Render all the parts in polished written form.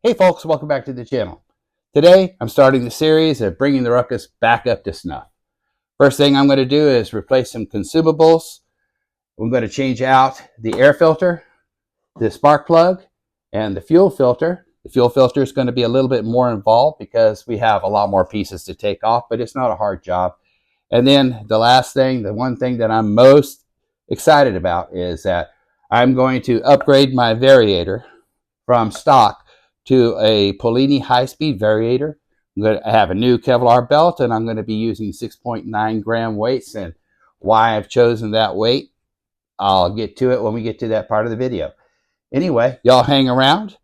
Hey folks, welcome back to the channel. Today I'm starting the series of bringing the Ruckus back up to snuff. First thing I'm going to do is replace some consumables. I'm going to change out the air filter, the spark plug, and the fuel filter. The fuel filter is going to be a little bit more involved because we have a lot more pieces to take off, but it's not a hard job. And then the last thing, the one thing that I'm most excited about is that I'm going to upgrade my variator from stock to a Polini high-speed variator. I'm going to have a new Kevlar belt, and I'm going to be using 6.9 gram weights. And why I've chosen that weight, I'll get to it when we get to that part of the video. Anyway, y'all hang around.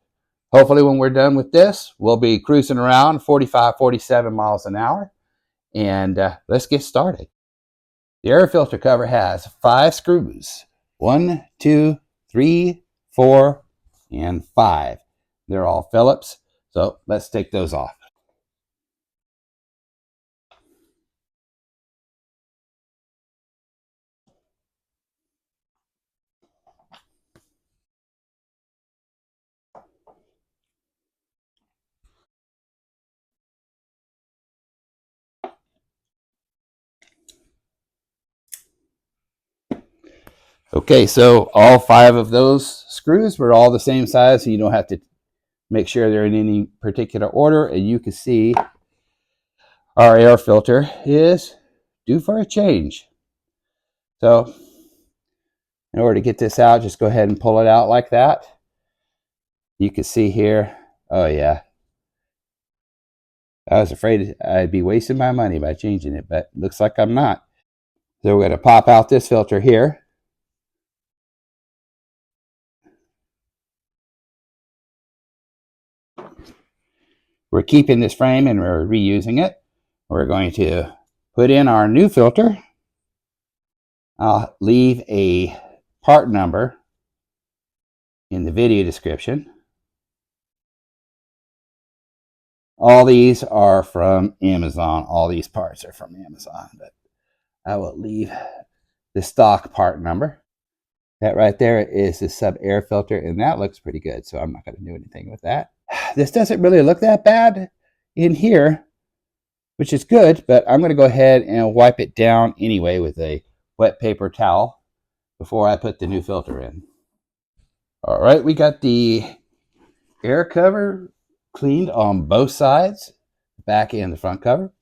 Hopefully when we're done with this, we'll be cruising around 45, 47 miles an hour. And let's get started. The air filter cover has 5 screws. 1, 2, 3, 4, and 5. They're all Phillips, so let's take those off. Okay, so all 5 of those screws were all the same size, so you don't have to make sure they're in any particular order. And you can see our air filter is due for a change. So in order to get this out, just go ahead and pull it out like that. You can see here, oh yeah, I was afraid I'd be wasting my money by changing it, but looks like I'm not. So we're going to pop out this filter here. We're keeping this frame and we're reusing it. We're going to put in our new filter. I'll leave a part number in the video description. All these are from Amazon. All these parts are from Amazon, but I will leave the stock part number. That right there is the sub air filter, and that looks pretty good, so I'm not going to do anything with that. This doesn't really look that bad in here, which is good, but I'm going to go ahead and wipe it down anyway with a wet paper towel before I put the new filter in. All right, we got the air cover cleaned on both sides, back and the front cover.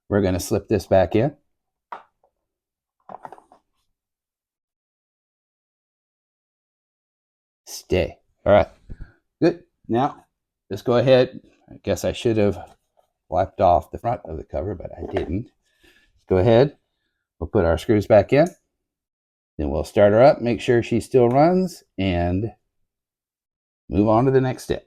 We're going to slip this back in. Stay. All right, good. Now, let's go ahead. I guess I should have wiped off the front of the cover, but I didn't. Let's go ahead. We'll put our screws back in. Then we'll start her up, make sure she still runs, and move on to the next step.